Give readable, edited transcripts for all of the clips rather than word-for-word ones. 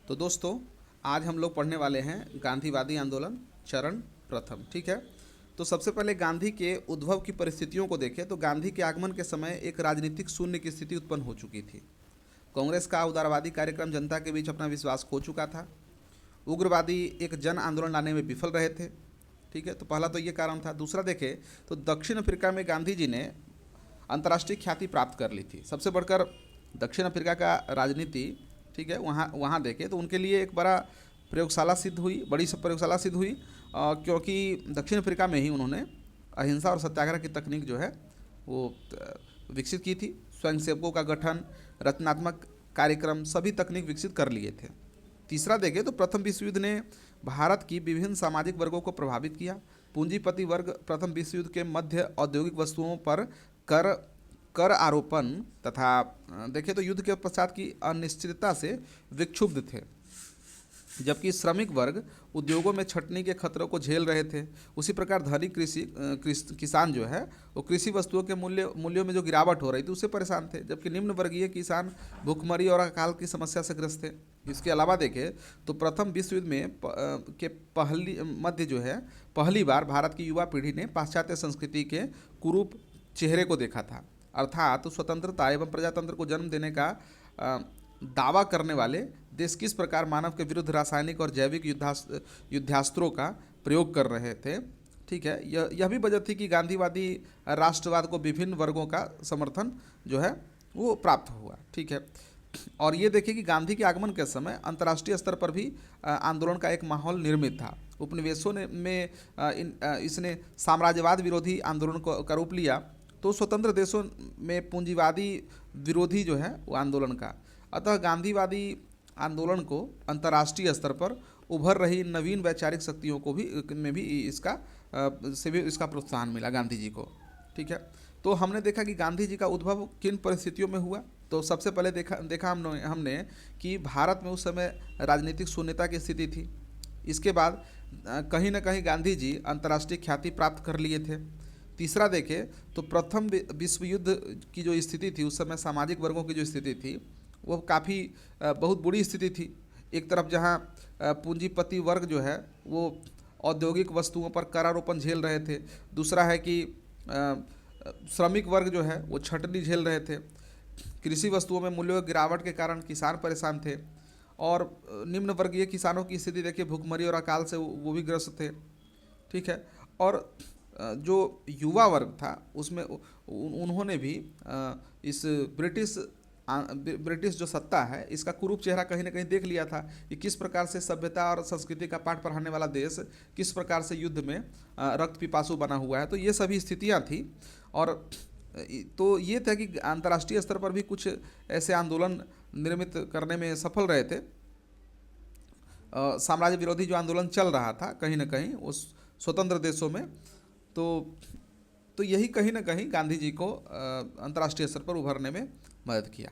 तो दोस्तों, आज हम लोग पढ़ने वाले हैं गांधीवादी आंदोलन चरण प्रथम। ठीक है। तो सबसे पहले गांधी के उद्भव की परिस्थितियों को देखें तो गांधी के आगमन के समय एक राजनीतिक शून्य की स्थिति उत्पन्न हो चुकी थी। कांग्रेस का उदारवादी कार्यक्रम जनता के बीच अपना विश्वास खो चुका था। उग्रवादी एक जन आंदोलन लाने में विफल रहे थे। ठीक है, तो पहला तो ये कारण था। दूसरा देखें तो दक्षिण अफ्रीका में गांधी जी ने अंतर्राष्ट्रीय ख्याति प्राप्त कर ली थी। सबसे बढ़कर दक्षिण अफ्रीका का राजनीति, ठीक है, वहाँ वहाँ देखें तो उनके लिए एक बड़ा प्रयोगशाला सिद्ध हुई, बड़ी सब प्रयोगशाला सिद्ध हुई, क्योंकि दक्षिण अफ्रीका में ही उन्होंने अहिंसा और सत्याग्रह की तकनीक जो है वो विकसित की थी। स्वयंसेवकों का गठन, रचनात्मक कार्यक्रम, सभी तकनीक विकसित कर लिए थे। तीसरा देखें तो प्रथम विश्व युद्ध ने भारत की विभिन्न सामाजिक वर्गों को प्रभावित किया। पूंजीपति वर्ग प्रथम विश्व युद्ध के मध्य औद्योगिक वस्तुओं पर कर कर आरोपण तथा देखें तो युद्ध के पश्चात की अनिश्चितता से विक्षुब्ध थे, जबकि श्रमिक वर्ग उद्योगों में छटनी के खतरों को झेल रहे थे। उसी प्रकार धनी किसान जो है वो कृषि वस्तुओं के मूल्यों में जो गिरावट हो रही थी उससे परेशान थे, जबकि निम्न वर्गीय किसान भूखमरी और अकाल की समस्या से ग्रस्त थे। इसके अलावा देखें तो प्रथम विश्व युद्ध में के पहली मध्य जो है पहली बार भारत की युवा पीढ़ी ने पाश्चात्य संस्कृति के कुरूप चेहरे को देखा था। अर्थात स्वतंत्रता एवं प्रजातंत्र को जन्म देने का दावा करने वाले देश किस प्रकार मानव के विरुद्ध रासायनिक और जैविक युद्धास्त्रों का प्रयोग कर रहे थे। ठीक है, यह भी वजह थी कि गांधीवादी राष्ट्रवाद को विभिन्न वर्गों का समर्थन जो है वो प्राप्त हुआ। ठीक है, और ये देखिए कि गांधी के आगमन के समय अंतर्राष्ट्रीय स्तर पर भी आंदोलन का एक माहौल निर्मित था। उपनिवेशों इसने साम्राज्यवाद विरोधी आंदोलन का रूप लिया, तो स्वतंत्र देशों में पूंजीवादी विरोधी जो है वो आंदोलन का। अतः गांधीवादी आंदोलन को अंतर्राष्ट्रीय स्तर पर उभर रही नवीन वैचारिक शक्तियों को भी में भी इसका प्रोत्साहन मिला गांधी जी को। ठीक है, तो हमने देखा कि गांधी जी का उद्भव किन परिस्थितियों में हुआ। तो सबसे पहले देखा हमने कि भारत में उस समय राजनीतिक शून्यता की स्थिति थी। इसके बाद कहीं ना कहीं गांधी जी अंतर्राष्ट्रीय ख्याति प्राप्त कर लिए थे। तीसरा देखें तो प्रथम विश्व युद्ध की जो स्थिति थी उस समय सामाजिक वर्गों की जो स्थिति थी वो काफ़ी बहुत बुरी स्थिति थी। एक तरफ जहाँ पूंजीपति वर्ग जो है वो औद्योगिक वस्तुओं पर करारोपण झेल रहे थे, दूसरा है कि श्रमिक वर्ग जो है वो छटनी झेल रहे थे, कृषि वस्तुओं में मूल्यों की गिरावट के कारण किसान परेशान थे, और निम्न वर्गीय किसानों की स्थिति देखिए भूखमरी और अकाल से वो भी ग्रस्त थे। ठीक है, और जो युवा वर्ग था उसमें उन्होंने भी इस ब्रिटिश जो सत्ता है इसका कुरूप चेहरा कहीं ना कहीं देख लिया था कि किस प्रकार से सभ्यता और संस्कृति का पाठ पढ़ाने वाला देश किस प्रकार से युद्ध में रक्त पिपासु बना हुआ है। तो ये सभी स्थितियां थी, और तो ये था कि अंतर्राष्ट्रीय स्तर पर भी कुछ ऐसे आंदोलन निर्मित करने में सफल रहे थे। साम्राज्य विरोधी जो आंदोलन चल रहा था कहीं ना कहीं उस स्वतंत्र देशों में, तो यही कहीं ना कहीं गांधी जी को अंतर्राष्ट्रीय स्तर पर उभरने में मदद किया।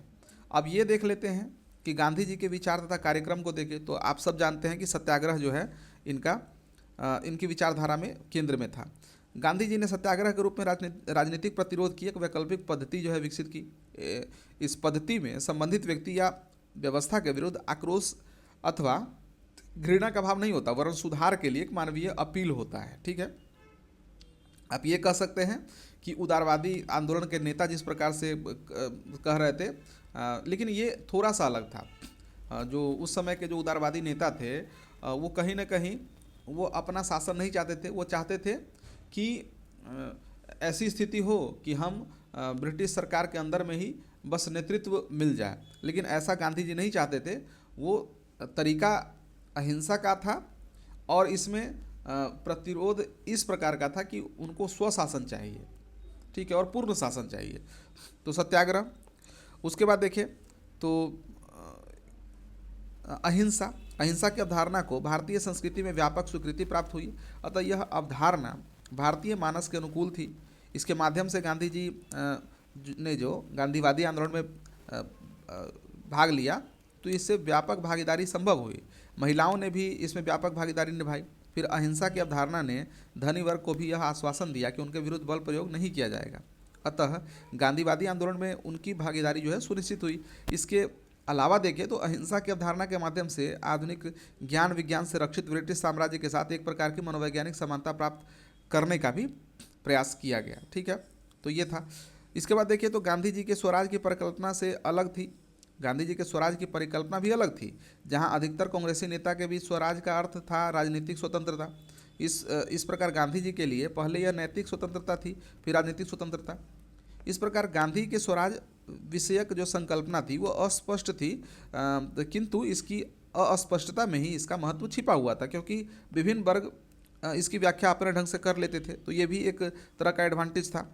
अब ये देख लेते हैं कि गांधी जी के विचार तथा कार्यक्रम को देखें तो आप सब जानते हैं कि सत्याग्रह जो है इनकी विचारधारा में केंद्र में था। गांधी जी ने सत्याग्रह के रूप में राजनीतिक प्रतिरोध की एक वैकल्पिक पद्धति जो है विकसित की। इस पद्धति में संबंधित व्यक्ति या व्यवस्था के विरुद्ध आक्रोश अथवा घृणा का भाव नहीं होता, वरन सुधार के लिए एक मानवीय अपील होता है। ठीक है, आप ये कह सकते हैं कि उदारवादी आंदोलन के नेता जिस प्रकार से कह रहे थे, लेकिन ये थोड़ा सा अलग था। जो उस समय के जो उदारवादी नेता थे वो कहीं ना कहीं वो अपना शासन नहीं चाहते थे। वो चाहते थे कि ऐसी स्थिति हो कि हम ब्रिटिश सरकार के अंदर में ही बस नेतृत्व मिल जाए, लेकिन ऐसा गांधी जी नहीं चाहते थे। वो तरीका अहिंसा का था और इसमें प्रतिरोध इस प्रकार का था कि उनको स्वशासन चाहिए। ठीक है, और पूर्ण शासन चाहिए। तो सत्याग्रह, उसके बाद देखें तो अहिंसा की अवधारणा को भारतीय संस्कृति में व्यापक स्वीकृति प्राप्त हुई। अतः यह अवधारणा भारतीय मानस के अनुकूल थी। इसके माध्यम से गांधी जी ने जो गांधीवादी आंदोलन में भाग लिया तो इससे व्यापक भागीदारी संभव हुई। महिलाओं ने भी इसमें व्यापक भागीदारी निभाई। फिर अहिंसा की अवधारणा ने धनी वर्ग को भी यह आश्वासन दिया कि उनके विरुद्ध बल प्रयोग नहीं किया जाएगा। अतः गांधीवादी आंदोलन में उनकी भागीदारी जो है सुनिश्चित हुई। इसके अलावा देखें तो अहिंसा की अवधारणा के माध्यम से आधुनिक ज्ञान विज्ञान से रक्षित ब्रिटिश साम्राज्य के साथ एक प्रकार की मनोवैज्ञानिक समानता प्राप्त करने का भी प्रयास किया गया। ठीक है, तो ये था। इसके बाद देखिए तो गांधी जी के स्वराज की परिकल्पना से अलग थी। गांधी जी के स्वराज की परिकल्पना भी अलग थी, जहां अधिकतर कांग्रेसी नेता के बीच स्वराज का अर्थ था राजनीतिक स्वतंत्रता। इस प्रकार गांधी जी के लिए पहले यह नैतिक स्वतंत्रता थी, फिर राजनीतिक स्वतंत्रता। इस प्रकार गांधी के स्वराज विषयक जो संकल्पना थी वो अस्पष्ट थी, किंतु इसकी अस्पष्टता में ही इसका महत्व छिपा हुआ था, क्योंकि विभिन्न वर्ग इसकी व्याख्या अपने ढंग से कर लेते थे, तो ये भी एक तरह का एडवांटेज था।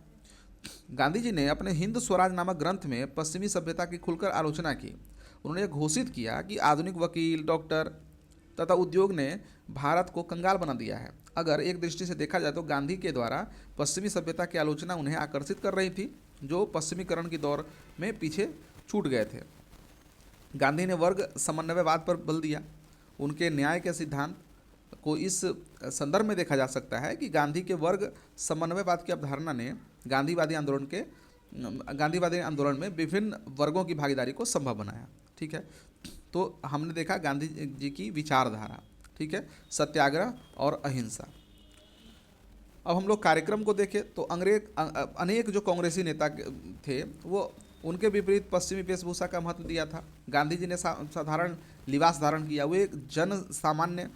गांधी जी ने अपने हिंद स्वराज नामक ग्रंथ में पश्चिमी सभ्यता की खुलकर आलोचना की। उन्होंने घोषित किया कि आधुनिक वकील, डॉक्टर तथा उद्योग ने भारत को कंगाल बना दिया है। अगर एक दृष्टि से देखा जाए तो गांधी के द्वारा पश्चिमी सभ्यता की आलोचना उन्हें आकर्षित कर रही थी, जो पश्चिमीकरण की दौर में पीछे छूट गए थे। गांधी ने वर्ग समन्वयवाद पर बल दिया। उनके न्याय के सिद्धांत को इस संदर्भ में देखा जा सकता है कि गांधी के वर्ग समन्वयवाद की अवधारणा ने गांधीवादी आंदोलन में विभिन्न वर्गों की भागीदारी को संभव बनाया। ठीक है, तो हमने देखा गांधी जी की विचारधारा। ठीक है, सत्याग्रह और अहिंसा। अब हम लोग कार्यक्रम को देखें तो अनेक जो कांग्रेसी नेता थे वो उनके विपरीत पश्चिमी वेशभूषा का महत्व दिया था। गांधी जी ने साधारण लिबास धारण किया। वे एक जन सामान्य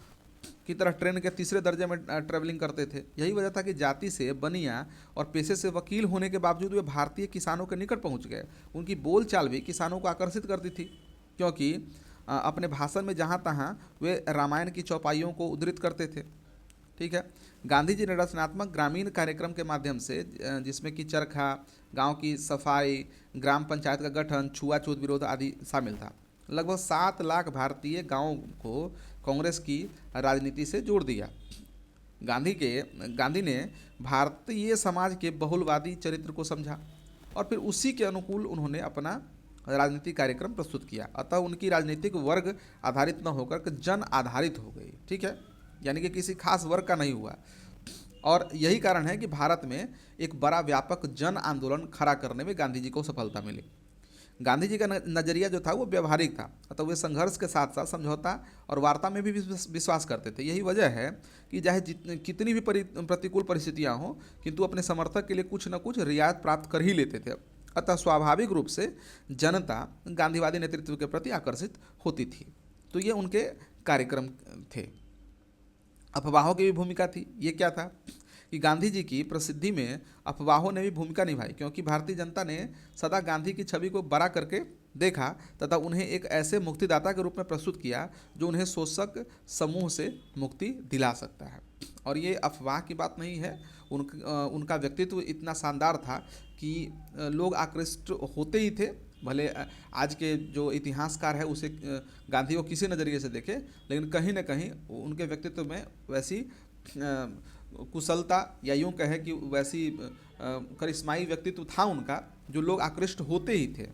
की तरह ट्रेन के तीसरे दर्जे में ट्रेवलिंग करते थे। यही वजह था कि जाति से बनिया और पेशे से वकील होने के बावजूद वे भारतीय किसानों के निकट पहुंच गए। उनकी बोलचाल भी किसानों को आकर्षित करती थी, क्योंकि अपने भाषण में जहाँ तहाँ वे रामायण की चौपाइयों को उद्धृत करते थे। ठीक है, गांधी जी ने रचनात्मक ग्रामीण कार्यक्रम के माध्यम से, जिसमें कि चरखा, गांव की सफाई, ग्राम पंचायत का गठन, छुआछूत विरोध आदि शामिल था। लगभग 7 लाख भारतीय गांवों को कांग्रेस की राजनीति से जोड़ दिया। गांधी ने भारतीय समाज के बहुलवादी चरित्र को समझा और फिर उसी के अनुकूल उन्होंने अपना राजनीतिक कार्यक्रम प्रस्तुत किया। अतः उनकी राजनीतिक वर्ग आधारित न होकर जन आधारित हो गई। ठीक है, यानी कि किसी खास वर्ग का नहीं हुआ। और यही कारण है कि भारत में एक बड़ा व्यापक जन आंदोलन खड़ा करने में गांधी जी को सफलता मिली। गांधी जी का नज़रिया जो था वो व्यवहारिक था, अतः वे संघर्ष के साथ साथ समझौता और वार्ता में भी विश्वास करते थे। यही वजह है कि चाहे कितनी भी प्रतिकूल परिस्थितियां हों, किंतु अपने समर्थक के लिए कुछ न कुछ रियायत प्राप्त कर ही लेते थे। अतः स्वाभाविक रूप से जनता गांधीवादी नेतृत्व के प्रति आकर्षित होती थी। तो ये उनके कार्यक्रम थे। अफवाहों की भी भूमिका थी। ये क्या था कि गांधी जी की प्रसिद्धि में अफवाहों ने भी भूमिका निभाई, क्योंकि भारतीय जनता ने सदा गांधी की छवि को बड़ा करके देखा तथा उन्हें एक ऐसे मुक्तिदाता के रूप में प्रस्तुत किया जो उन्हें शोषक समूह से मुक्ति दिला सकता है। और ये अफवाह की बात नहीं है। उनका व्यक्तित्व इतना शानदार था कि लोग आकृष्ट होते ही थे। भले आज के जो इतिहासकार है उसे गांधी को किसी नज़रिए से देखे, लेकिन कहीं ना कहीं उनके व्यक्तित्व में वैसी कुशलता या यूँ कहे कि वैसी करिश्माई व्यक्तित्व था उनका, जो लोग आकृष्ट होते ही थे।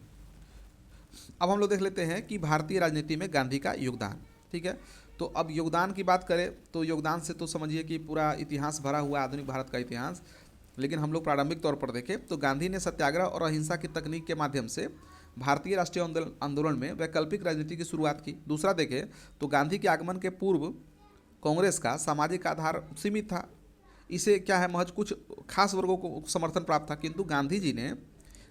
अब हम लोग देख लेते हैं कि भारतीय राजनीति में गांधी का योगदान। ठीक है, तो अब योगदान की बात करें तो योगदान से तो समझिए कि पूरा इतिहास भरा हुआ आधुनिक भारत का इतिहास, लेकिन हम लोग प्रारंभिक तौर पर देखें तो गांधी ने सत्याग्रह और अहिंसा की तकनीक के माध्यम से भारतीय राष्ट्रीय आंदोलन में वैकल्पिक राजनीति की शुरुआत की। दूसरा देखें तो गांधी के आगमन के पूर्व कांग्रेस का सामाजिक आधार सीमित था। इसे क्या है, महज कुछ खास वर्गों को समर्थन प्राप्त था, किंतु गांधी जी ने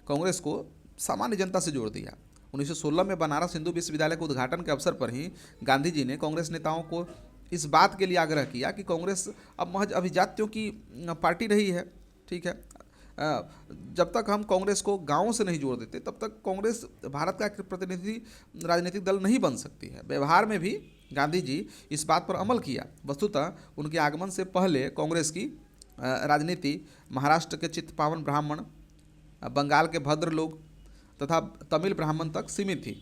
कांग्रेस को सामान्य जनता से जोड़ दिया। 1916 में बनारस हिंदू विश्वविद्यालय के उद्घाटन के अवसर पर ही गांधी जी ने कांग्रेस नेताओं को इस बात के लिए आग्रह किया कि कांग्रेस अब महज अभिजात्यों की पार्टी रही है। ठीक है, जब तक हम कांग्रेस को गांवों से नहीं जोड़ देते तब तक कांग्रेस भारत का प्रतिनिधि राजनीतिक दल नहीं बन सकती है। व्यवहार में भी गांधी जी इस बात पर अमल किया। वस्तुतः उनके आगमन से पहले कांग्रेस की राजनीति महाराष्ट्र के चित्तपावन ब्राह्मण, बंगाल के भद्र लोग तथा तमिल ब्राह्मण तक सीमित थी,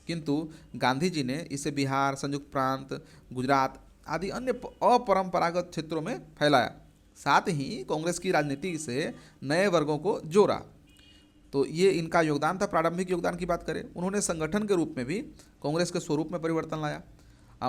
किंतु गांधी जी ने इसे बिहार, संयुक्त प्रांत, गुजरात आदि अन्य अपरंपरागत क्षेत्रों में फैलाया। साथ ही कांग्रेस की राजनीति से नए वर्गों को जोड़ा। तो ये इनका योगदान था। प्रारंभिक योगदान की बात करें, उन्होंने संगठन के रूप में भी कांग्रेस के स्वरूप में परिवर्तन लाया।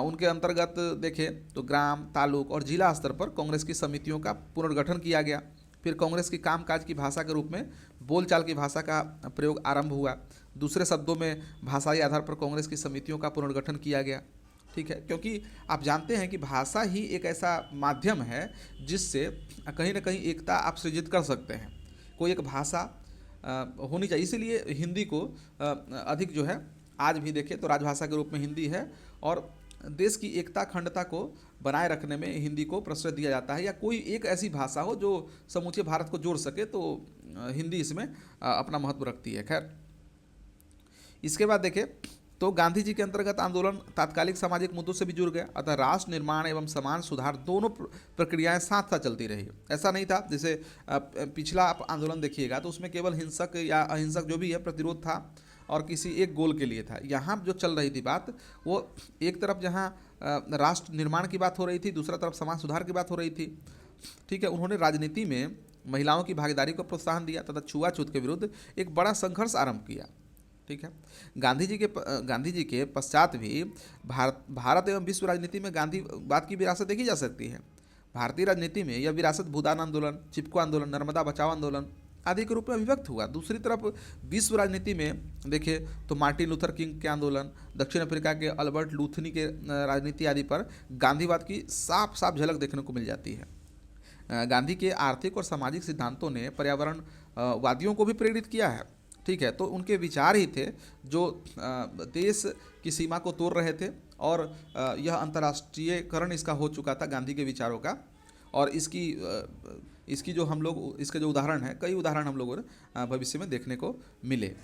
उनके अंतर्गत देखें तो ग्राम, तालुक और जिला स्तर पर कांग्रेस की समितियों का पुनर्गठन किया गया। फिर कांग्रेस की कामकाज की भाषा के रूप में बोलचाल की भाषा का प्रयोग आरंभ हुआ। दूसरे शब्दों में भाषाई आधार पर कांग्रेस की समितियों का पुनर्गठन किया गया। ठीक है, क्योंकि आप जानते हैं कि भाषा ही एक ऐसा माध्यम है जिससे कहीं ना कहीं एकता आप सृजित कर सकते हैं। कोई एक भाषा होनी चाहिए, इसीलिए हिंदी को अधिक जो है आज भी देखें तो राजभाषा के रूप में हिंदी है, और देश की एकता अखंडता को बनाए रखने में हिंदी को प्रश्रय दिया जाता है। या कोई एक ऐसी भाषा हो जो समूचे भारत को जोड़ सके तो हिंदी इसमें अपना महत्व रखती है। खैर, इसके बाद देखें तो गांधी जी के अंतर्गत आंदोलन तात्कालिक सामाजिक मुद्दों से भी जुड़ गया, अतः राष्ट्र निर्माण एवं समाज सुधार दोनों प्रक्रियाएं साथ साथ चलती रही। ऐसा नहीं था जैसे पिछला आप आंदोलन देखिएगा तो उसमें केवल हिंसक या अहिंसक जो भी है प्रतिरोध था और किसी एक गोल के लिए था। यहाँ जो चल रही थी बात, वो एक तरफ जहाँ राष्ट्र निर्माण की बात हो रही थी, दूसरा तरफ समाज सुधार की बात हो रही थी। ठीक है, उन्होंने राजनीति में महिलाओं की भागीदारी को प्रोत्साहन दिया तथा छुआछूत के विरुद्ध एक बड़ा संघर्ष आरंभ किया। ठीक है, गांधी जी के पश्चात भी भारत एवं विश्व राजनीति में गांधीवाद की विरासत देखी जा सकती है। भारतीय राजनीति में यह विरासत भूदान आंदोलन, चिपको आंदोलन, नर्मदा बचाओ आंदोलन आदि के रूप में अभिव्यक्त हुआ। दूसरी तरफ विश्व राजनीति में देखें तो मार्टिन लूथर किंग के आंदोलन, दक्षिण अफ्रीका के अल्बर्ट लूथनी के राजनीति आदि पर गांधीवाद की साफ साफ झलक देखने को मिल जाती है। गांधी के आर्थिक और सामाजिक सिद्धांतों ने पर्यावरण वादियों को भी प्रेरित किया है। ठीक है, तो उनके विचार ही थे जो देश की सीमा को तोड़ रहे थे, और यह अंतर्राष्ट्रीयकरण इसका हो चुका था गांधी के विचारों का। और इसकी जो हम लोग इसके जो उदाहरण है, कई उदाहरण हम लोगों ने भविष्य में देखने को मिले।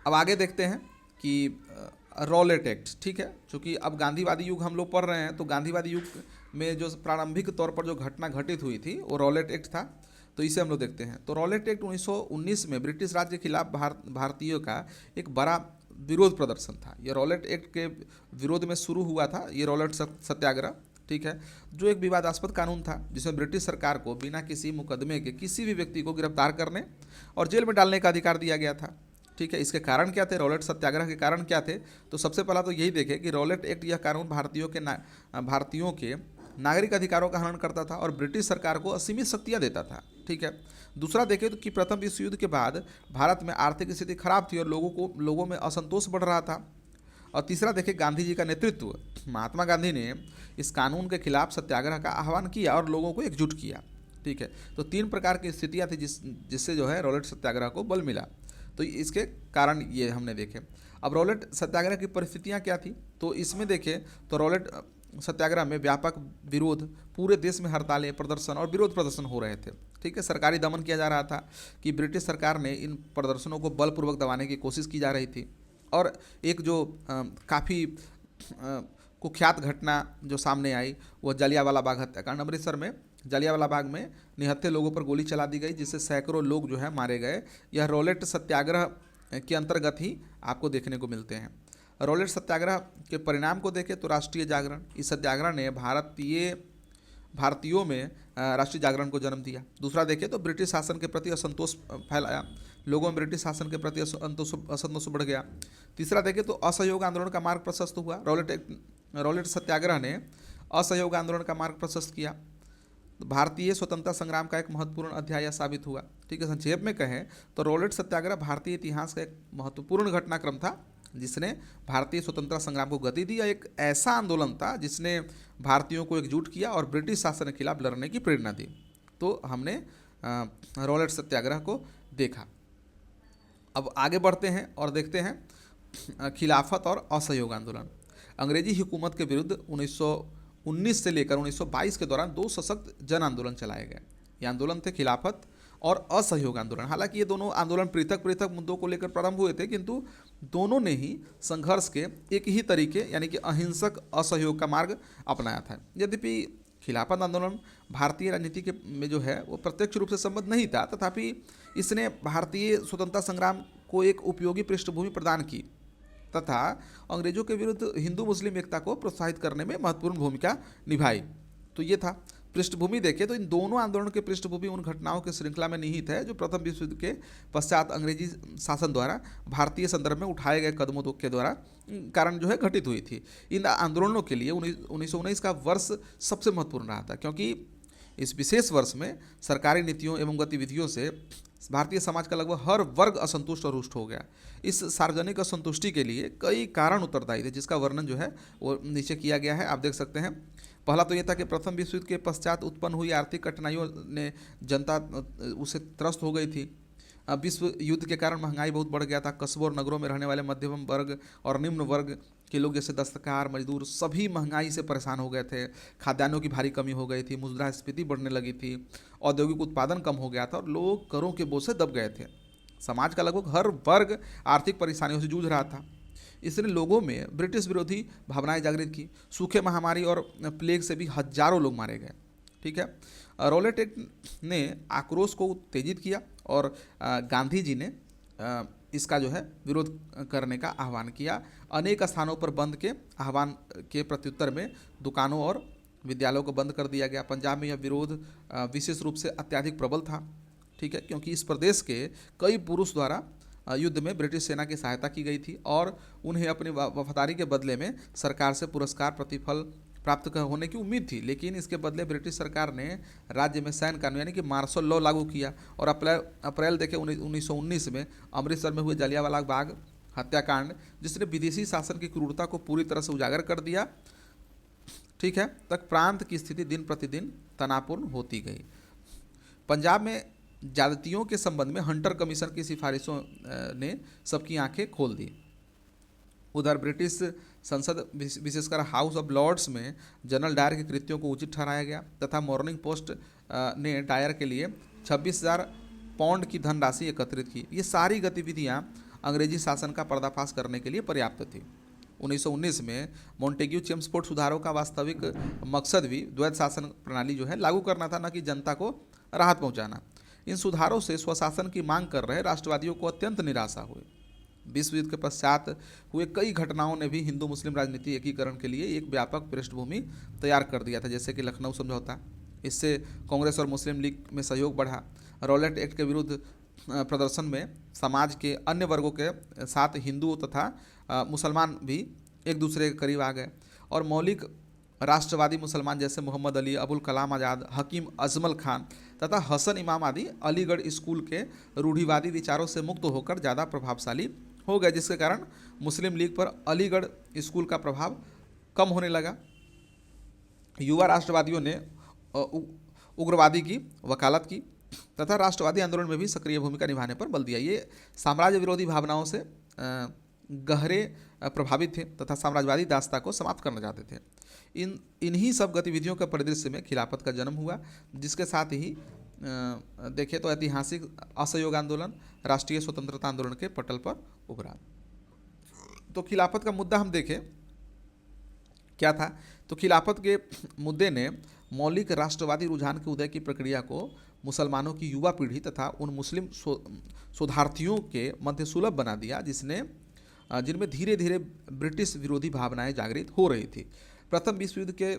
अब आगे देखते हैं कि रॉलेट एक्ट। ठीक है, चूँकि अब गांधीवादी युग हम लोग पढ़ रहे हैं, तो गांधीवादी युग में जो प्रारंभिक तौर पर जो घटना घटित हुई थी वो रॉलेट एक्ट था। तो इसे हम लोग देखते हैं। तो रॉलेट एक्ट 1919 में ब्रिटिश राज के खिलाफ भारतीयों का एक बड़ा विरोध प्रदर्शन था। ये रॉलेट एक्ट के विरोध में शुरू हुआ था, ये रॉलेट सत्याग्रह। ठीक है, जो एक विवादास्पद कानून था जिसमें ब्रिटिश सरकार को बिना किसी मुकदमे के किसी भी व्यक्ति को गिरफ्तार करने और जेल में डालने का अधिकार दिया गया था। ठीक है, इसके कारण क्या थे, रॉलेट सत्याग्रह के कारण क्या थे? तो सबसे पहला तो यही देखें कि रॉलेट एक्ट यह कानून भारतीयों के नागरिक अधिकारों का हनन करता था और ब्रिटिश सरकार को असीमित शक्तियाँ देता था। ठीक है, दूसरा देखें तो कि प्रथम विश्व युद्ध के बाद भारत में आर्थिक स्थिति खराब थी और लोगों में असंतोष बढ़ रहा था। और तीसरा देखें गांधी जी का नेतृत्व, महात्मा गांधी ने इस कानून के खिलाफ सत्याग्रह का आह्वान किया और लोगों को एकजुट किया। ठीक है, तो तीन प्रकार की स्थितियाँ थी जिससे जो है रॉलेट सत्याग्रह को बल मिला। तो इसके कारण ये हमने देखे। अब रॉलेट सत्याग्रह की परिस्थितियाँ क्या थी, तो इसमें देखें तो रॉलेट सत्याग्रह में व्यापक विरोध, पूरे देश में हड़तालें, प्रदर्शन और विरोध प्रदर्शन हो रहे थे। ठीक है, सरकारी दमन किया जा रहा था कि ब्रिटिश सरकार ने इन प्रदर्शनों को बलपूर्वक दबाने की कोशिश की जा रही थी। और एक जो काफ़ी कुख्यात घटना जो सामने आई वो जलियांवाला बाग हत्याकांड। अमृतसर में जलियांवाला बाग में निहत्थे लोगों पर गोली चला दी गई जिससे सैकड़ों लोग जो है मारे गए। यह रॉलेट सत्याग्रह के अंतर्गत ही आपको देखने को मिलते हैं। रॉलेट सत्याग्रह के परिणाम को देखें तो राष्ट्रीय जागरण, इस सत्याग्रह ने भारतीयों में राष्ट्रीय जागरण को जन्म दिया। दूसरा देखें तो ब्रिटिश शासन के प्रति असंतोष फैलाया, लोगों में ब्रिटिश शासन के प्रति असंतोष बढ़ गया। तीसरा देखें तो असहयोग आंदोलन का मार्ग प्रशस्त हुआ। रॉलेट सत्याग्रह ने असहयोग आंदोलन का मार्ग प्रशस्त किया। भारतीय स्वतंत्रता संग्राम का एक महत्वपूर्ण अध्याय साबित हुआ। ठीक है, संक्षेप में कहें तो रॉलेट सत्याग्रह भारतीय इतिहास का एक महत्वपूर्ण घटनाक्रम था जिसने भारतीय स्वतंत्रता संग्राम को गति दी। एक ऐसा आंदोलन था जिसने भारतीयों को एकजुट किया और ब्रिटिश शासन के खिलाफ लड़ने की प्रेरणा दी। तो हमने रॉलेट सत्याग्रह को देखा। अब आगे बढ़ते हैं और देखते हैं खिलाफत और असहयोग आंदोलन। अंग्रेजी हुकूमत के विरुद्ध 1919 से लेकर 1922 के दौरान दो सशक्त जन आंदोलन चलाए गए। ये आंदोलन थे खिलाफत और असहयोग आंदोलन। हालांकि ये दोनों आंदोलन पृथक पृथक मुद्दों को लेकर प्रारंभ हुए थे, किंतु दोनों ने ही संघर्ष के एक ही तरीके यानी कि अहिंसक असहयोग का मार्ग अपनाया था। यद्यपि खिलाफत आंदोलन भारतीय राजनीति के में जो है वो प्रत्यक्ष रूप से संबद्ध नहीं था, तथापि इसने भारतीय स्वतंत्रता संग्राम को एक उपयोगी पृष्ठभूमि प्रदान की तथा अंग्रेजों के विरुद्ध हिंदू मुस्लिम एकता को प्रोत्साहित करने में महत्वपूर्ण भूमिका निभाई। तो ये था पृष्ठभूमि। देखें तो इन दोनों आंदोलनों की पृष्ठभूमि उन घटनाओं की श्रृंखला में निहित है जो प्रथम विश्व युद्ध के पश्चात अंग्रेजी शासन द्वारा भारतीय संदर्भ में उठाए गए कदमों के द्वारा कारण जो है घटित हुई थी। इन आंदोलनों के लिए 1919 का वर्ष सबसे महत्वपूर्ण रहा था, क्योंकि इस विशेष वर्ष में सरकारी नीतियों एवं गतिविधियों से भारतीय समाज का लगभग हर वर्ग असंतुष्ट और रुष्ट हो गया। इस सार्वजनिक असंतुष्टि के लिए कई कारण उत्तरदायी थे, जिसका वर्णन जो है वो नीचे किया गया है, आप देख सकते हैं। पहला तो ये था कि प्रथम विश्व युद्ध के पश्चात उत्पन्न हुई आर्थिक कठिनाइयों ने जनता उसे त्रस्त हो गई थी। विश्व युद्ध के कारण महंगाई बहुत बढ़ गया था। कस्बों और नगरों में रहने वाले मध्यम वर्ग और निम्न वर्ग के लोग जैसे दस्तकार, मजदूर सभी महंगाई से परेशान हो गए थे। खाद्यान्नों की भारी कमी हो गई थी, मुद्रास्फीति बढ़ने लगी थी, औद्योगिक उत्पादन कम हो गया था और लोग करों के बोझ से दब गए थे। समाज का लगभग हर वर्ग आर्थिक परेशानियों से जूझ रहा था। इसने लोगों में ब्रिटिश विरोधी भावनाएं जागृत की। सूखे, महामारी और प्लेग से भी हजारों लोग मारे गए। ठीक है, रॉलेट एक्ट ने आक्रोश को उत्तेजित किया और गांधी जी ने इसका जो है विरोध करने का आह्वान किया। अनेक स्थानों पर बंद के आह्वान के प्रत्युत्तर में दुकानों और विद्यालयों को बंद कर दिया गया। पंजाब में यह विरोध विशेष रूप से अत्यधिक प्रबल था। ठीक है, क्योंकि इस प्रदेश के कई पुरुष द्वारा युद्ध में ब्रिटिश सेना की सहायता की गई थी और उन्हें अपनी वफादारी के बदले में सरकार से पुरस्कार प्रतिफल प्राप्त होने की उम्मीद थी। लेकिन इसके बदले ब्रिटिश सरकार ने राज्य में सैन्य कानून यानी कि मार्शल लॉ लागू किया और अप्रैल देखे 1919 में अमृतसर में हुए जलियांवाला बाग हत्याकांड, जिसने विदेशी शासन की क्रूरता को पूरी तरह से उजागर कर दिया, ठीक है, तक प्रांत की स्थिति दिन प्रतिदिन तनावपूर्ण होती गई। पंजाब में ज्यादतियों के संबंध में हंटर कमीशन की सिफारिशों ने सबकी आंखें खोल दी। उधर ब्रिटिश संसद विशेषकर हाउस ऑफ लॉर्ड्स में जनरल डायर के कृत्यों को उचित ठहराया गया तथा मॉर्निंग पोस्ट ने डायर के लिए 26,000 पाउंड की धनराशि एकत्रित की। ये सारी गतिविधियां अंग्रेजी शासन का पर्दाफाश करने के लिए पर्याप्त थी। 1919 में मॉन्टेग्यू चेम्सफोर्ड सुधारों का वास्तविक मकसद भी द्वैध शासन प्रणाली जो है लागू करना था, न कि जनता को राहत पहुंचाना। इन सुधारों से स्वशासन की मांग कर रहे राष्ट्रवादियों को अत्यंत निराशा हुई। विश्व युद्ध के पश्चात हुए कई घटनाओं ने भी हिंदू मुस्लिम राजनीति एकीकरण के लिए एक व्यापक पृष्ठभूमि तैयार कर दिया था, जैसे कि लखनऊ समझौता। इससे कांग्रेस और मुस्लिम लीग में सहयोग बढ़ा। रॉलेट एक्ट के विरुद्ध प्रदर्शन में समाज के अन्य वर्गों के साथ हिंदुओं तथा मुसलमान भी एक दूसरे के करीब आ गए और मौलिक राष्ट्रवादी मुसलमान जैसे मोहम्मद अली, अबुल कलाम आज़ाद, हकीम अजमल खान तथा हसन इमाम आदि अलीगढ़ स्कूल के रूढ़िवादी विचारों से मुक्त होकर ज़्यादा प्रभावशाली हो गए, जिसके कारण मुस्लिम लीग पर अलीगढ़ स्कूल का प्रभाव कम होने लगा। युवा राष्ट्रवादियों ने उग्रवादी की वकालत की तथा राष्ट्रवादी आंदोलन में भी सक्रिय भूमिका निभाने पर बल दिया। ये साम्राज्य विरोधी भावनाओं से गहरे प्रभावित थे तथा साम्राज्यवादी दास्ता को समाप्त करना चाहते थे। इन्हीं सब गतिविधियों के परिदृश्य में खिलाफत का जन्म हुआ, जिसके साथ ही देखें तो ऐतिहासिक असहयोग आंदोलन राष्ट्रीय स्वतंत्रता आंदोलन के पटल पर उभरा। तो खिलाफत का मुद्दा हम देखें क्या था, तो खिलाफत के मुद्दे ने मौलिक राष्ट्रवादी रुझान के उदय की प्रक्रिया को मुसलमानों की युवा पीढ़ी तथा उन मुस्लिम शोधार्थियों के मध्य सुलभ बना दिया जिनमें धीरे धीरे ब्रिटिश विरोधी भावनाएं जागृत हो रही थी। प्रथम विश्व युद्ध के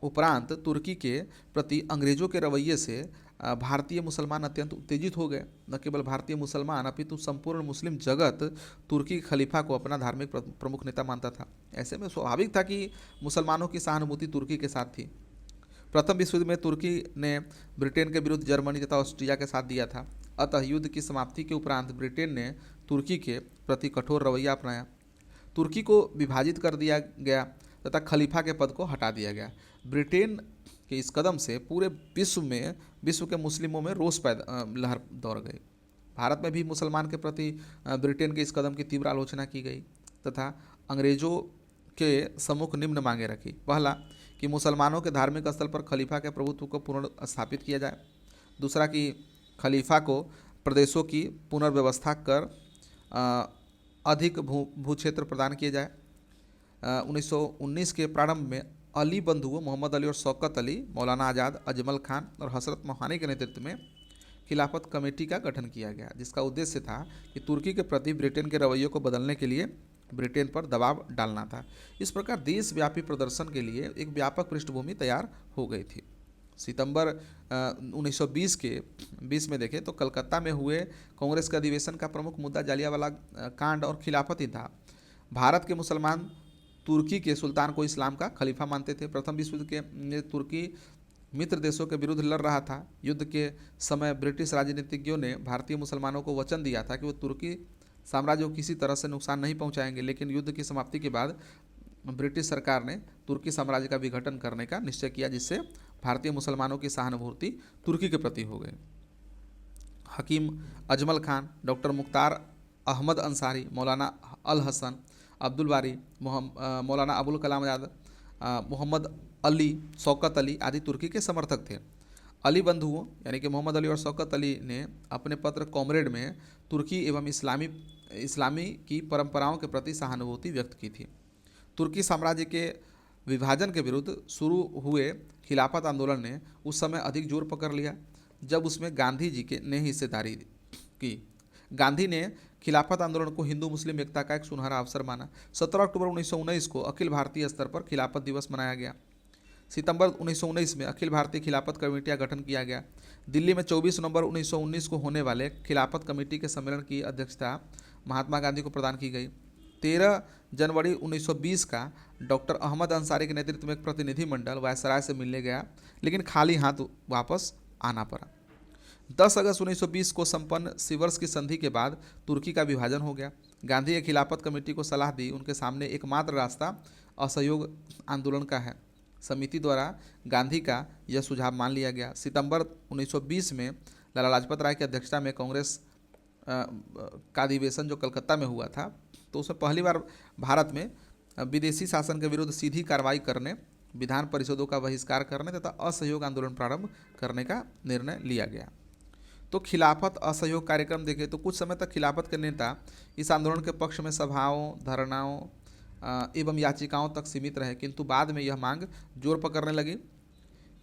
उपरांत तुर्की के प्रति अंग्रेजों के रवैये से भारतीय मुसलमान अत्यंत उत्तेजित हो गए। न केवल भारतीय मुसलमान अपितु संपूर्ण मुस्लिम जगत तुर्की खलीफा को अपना धार्मिक प्रमुख नेता मानता था। ऐसे में स्वाभाविक था कि मुसलमानों की सहानुभूति तुर्की के साथ थी। प्रथम विश्व युद्ध में तुर्की ने ब्रिटेन के विरुद्ध जर्मनी तथा ऑस्ट्रिया के साथ दिया था। अतः युद्ध की समाप्ति के उपरांत ब्रिटेन ने तुर्की के प्रति कठोर रवैया अपनाया। तुर्की को विभाजित कर दिया गया तथा खलीफा के पद को हटा दिया गया। ब्रिटेन के इस कदम से पूरे विश्व के मुस्लिमों में रोष लहर दौड़ गई। भारत में भी मुसलमान के प्रति ब्रिटेन के इस कदम की तीव्र आलोचना की गई तथा अंग्रेजों के सम्मुख निम्न मांगे रखी। पहला कि मुसलमानों के धार्मिक स्थल पर खलीफा के प्रभुत्व को पुनर्स्थापित किया जाए। दूसरा कि खलीफा को प्रदेशों की पुनर्व्यवस्था कर अधिक भू क्षेत्र प्रदान किए जाए। 1919 के प्रारंभ में अली बंधुओं मोहम्मद अली और शौकत अली, मौलाना आज़ाद, अजमल खान और हसरत मोहानी के नेतृत्व में खिलाफत कमेटी का गठन किया गया, जिसका उद्देश्य था कि तुर्की के प्रति ब्रिटेन के रवैये को बदलने के लिए ब्रिटेन पर दबाव डालना था। इस प्रकार देशव्यापी प्रदर्शन के लिए एक व्यापक पृष्ठभूमि तैयार हो गई थी। सितंबर 1920 में देखें तो कलकत्ता में हुए कांग्रेस के अधिवेशन का प्रमुख मुद्दा जलियांवाला कांड और खिलाफत ही था। भारत के मुसलमान तुर्की के सुल्तान को इस्लाम का खलीफा मानते थे। प्रथम विश्व युद्ध के तुर्की मित्र देशों के विरुद्ध लड़ रहा था। युद्ध के समय ब्रिटिश राजनीतिज्ञों ने भारतीय मुसलमानों को वचन दिया था कि वो तुर्की साम्राज्य को किसी तरह से नुकसान नहीं पहुंचाएंगे, लेकिन युद्ध की समाप्ति के बाद ब्रिटिश सरकार ने तुर्की साम्राज्य का विघटन करने का निश्चय किया, जिससे भारतीय मुसलमानों की सहानुभूति तुर्की के प्रति हो गई। हकीम अजमल खान, डॉक्टर मुख्तार अहमद अंसारी, मौलाना अल हसन, अब्दुल बारी, मौलाना अबुल कलाम आज़ाद, मोहम्मद अली, शौकत अली आदि तुर्की के समर्थक थे। अली बंधुओं यानी कि मोहम्मद अली और शौकत अली ने अपने पत्र कॉमरेड में तुर्की एवं इस्लामी की परंपराओं के प्रति सहानुभूति व्यक्त की थी। तुर्की साम्राज्य के विभाजन के विरुद्ध शुरू हुए खिलाफत आंदोलन ने उस समय अधिक जोर पकड़ लिया, जब उसमें गांधी जी के ने हिस्सेदारी की। गांधी ने खिलाफत आंदोलन को हिंदू मुस्लिम एकता का एक सुनहरा अवसर माना। 17 अक्टूबर 1919 को अखिल भारतीय स्तर पर खिलाफत दिवस मनाया गया। सितंबर 1919 में अखिल भारतीय खिलाफत कमेटी का गठन किया गया। दिल्ली में 24 नवंबर 1919 को होने वाले खिलाफत कमेटी के सम्मेलन की अध्यक्षता महात्मा गांधी को प्रदान की गई। 13 जनवरी 1920 का डॉक्टर अहमद अंसारी के नेतृत्व में एक प्रतिनिधिमंडल वायसराय से मिलने गया, लेकिन खाली हाथ वापस आना पड़ा। 10 अगस्त 1920 को संपन्न सिवर्स की संधि के बाद तुर्की का विभाजन हो गया। गांधी ने खिलाफत कमेटी को सलाह दी, उनके सामने एकमात्र रास्ता असहयोग आंदोलन का है। समिति द्वारा गांधी का यह सुझाव मान लिया गया। सितंबर 1920 में लाला लाजपत राय की अध्यक्षता में कांग्रेस का अधिवेशन जो कलकत्ता में हुआ था, तो उसमें पहली बार भारत में विदेशी शासन के विरुद्ध सीधी कार्रवाई करने, विधान परिषदों का बहिष्कार करने तथा असहयोग आंदोलन प्रारंभ करने का निर्णय लिया गया। तो खिलाफत असहयोग कार्यक्रम देखें तो कुछ समय तक खिलाफत के नेता इस आंदोलन के पक्ष में सभाओं, धरनाओं एवं याचिकाओं तक सीमित रहे, किंतु बाद में यह मांग जोर पकड़ने लगी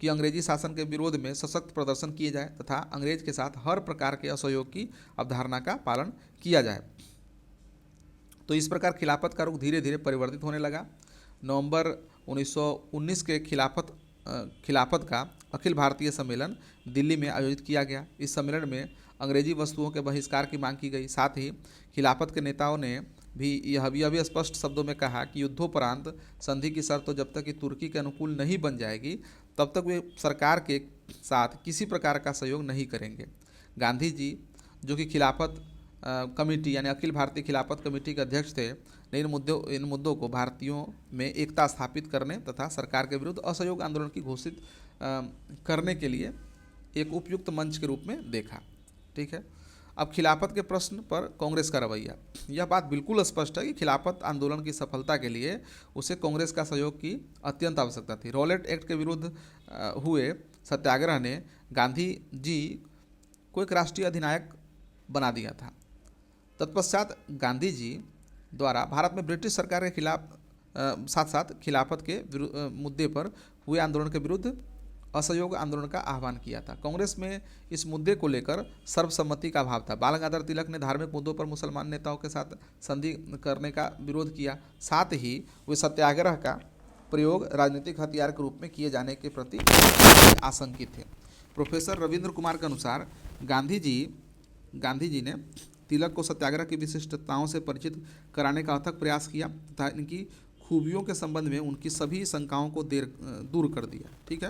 कि अंग्रेजी शासन के विरोध में सशक्त प्रदर्शन किए जाए तथा अंग्रेज के साथ हर प्रकार के असहयोग की अवधारणा का पालन किया जाए। तो इस प्रकार खिलाफत का रुख धीरे धीरे परिवर्तित होने लगा। नवंबर 1919 के खिलाफत का अखिल भारतीय सम्मेलन दिल्ली में आयोजित किया गया। इस सम्मेलन में अंग्रेजी वस्तुओं के बहिष्कार की मांग की गई। साथ ही खिलाफत के नेताओं ने भी यह भी स्पष्ट शब्दों में कहा कि युद्धोपरांत संधि की शर्त तो जब तक कि तुर्की के अनुकूल नहीं बन जाएगी, तब तक वे सरकार के साथ किसी प्रकार का सहयोग नहीं करेंगे। गांधी जी, जो कि खिलाफत कमेटी यानी अखिल भारतीय खिलाफत कमेटी के अध्यक्ष थे, ने इन मुद्दों को भारतीयों में एकता स्थापित करने तथा सरकार के विरुद्ध असहयोग आंदोलन की घोषित करने के लिए एक उपयुक्त मंच के रूप में देखा। ठीक है। अब खिलाफत के प्रश्न पर कांग्रेस का रवैया, यह बात बिल्कुल स्पष्ट है कि खिलाफत आंदोलन की सफलता के लिए उसे कांग्रेस का सहयोग की अत्यंत आवश्यकता थी। रॉलेट एक्ट के विरुद्ध हुए सत्याग्रह ने गांधी जी को एक राष्ट्रीय अधिनायक बना दिया था। तत्पश्चात गांधी जी द्वारा भारत में ब्रिटिश सरकार के खिलाफ साथ साथ खिलाफत के मुद्दे पर हुए आंदोलन के विरुद्ध असहयोग आंदोलन का आह्वान किया था। कांग्रेस में इस मुद्दे को लेकर सर्वसम्मति का अभाव था। बाल गंगाधर तिलक ने धार्मिक मुद्दों पर मुसलमान नेताओं के साथ संधि करने का विरोध किया। साथ ही वे सत्याग्रह का प्रयोग राजनीतिक हथियार के रूप में किए जाने के प्रति आशंकित थे। प्रोफेसर रविंद्र कुमार के अनुसार गांधी जी ने तिलक को सत्याग्रह की विशिष्टताओं से परिचित कराने का अथक प्रयास किया तथा इनकी खूबियों के संबंध में उनकी सभी शंकाओं को दूर कर दिया। ठीक है।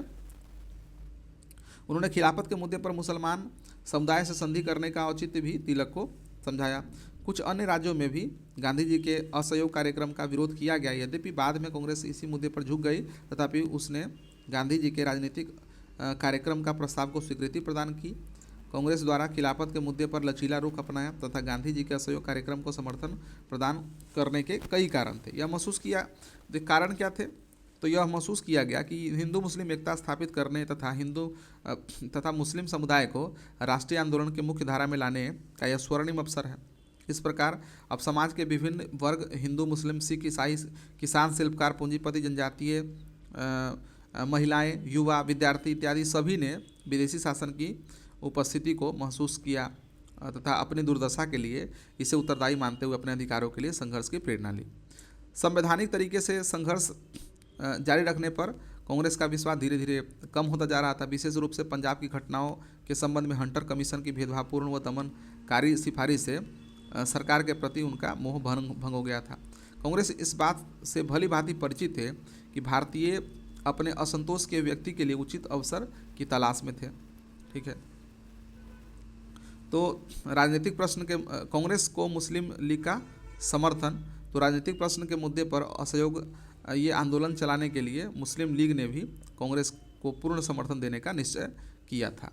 उन्होंने खिलाफत के मुद्दे पर मुसलमान समुदाय से संधि करने का औचित्य भी तिलक को समझाया। कुछ अन्य राज्यों में भी गांधी जी के असहयोग कार्यक्रम का विरोध किया गया। यद्यपि बाद में कांग्रेस इसी मुद्दे पर झुक गई, तथापि उसने गांधी जी के राजनीतिक कार्यक्रम का प्रस्ताव को स्वीकृति प्रदान की। कांग्रेस द्वारा खिलाफत के मुद्दे पर लचीला रुख अपनाया तथा गांधी जी के असहयोग कार्यक्रम को समर्थन प्रदान करने के कई कारण थे। यह महसूस किया, कारण क्या थे? तो यह महसूस किया गया कि हिंदू मुस्लिम एकता स्थापित करने तथा मुस्लिम समुदाय को राष्ट्रीय आंदोलन के मुख्य धारा में लाने का यह स्वर्णिम अवसर है। इस प्रकार अब समाज के विभिन्न वर्ग, हिंदू, मुस्लिम, सिख, ईसाई, किसान, शिल्पकार, पूंजीपति, जनजातीय, महिलाएं, युवा, विद्यार्थी इत्यादि सभी ने विदेशी शासन की उपस्थिति को महसूस किया तथा अपनी दुर्दशा के लिए इसे उत्तरदायी मानते हुए अपने अधिकारों के लिए संघर्ष की प्रेरणा ली। संवैधानिक तरीके से संघर्ष जारी रखने पर कांग्रेस का विश्वास धीरे धीरे कम होता जा रहा था। विशेष रूप से पंजाब की घटनाओं के संबंध में हंटर कमीशन की भेदभावपूर्ण व दमनकारी सिफारिश से सरकार के प्रति उनका मोह भंग हो गया था। कांग्रेस इस बात से भली भांति परिचित है कि भारतीय अपने असंतोष के व्यक्ति के लिए उचित अवसर की तलाश में थे। ठीक है, तो राजनीतिक प्रश्न के कांग्रेस को मुस्लिम लीग का समर्थन, तो राजनीतिक प्रश्न के मुद्दे पर असहयोग ये आंदोलन चलाने के लिए मुस्लिम लीग ने भी कांग्रेस को पूर्ण समर्थन देने का निश्चय किया था।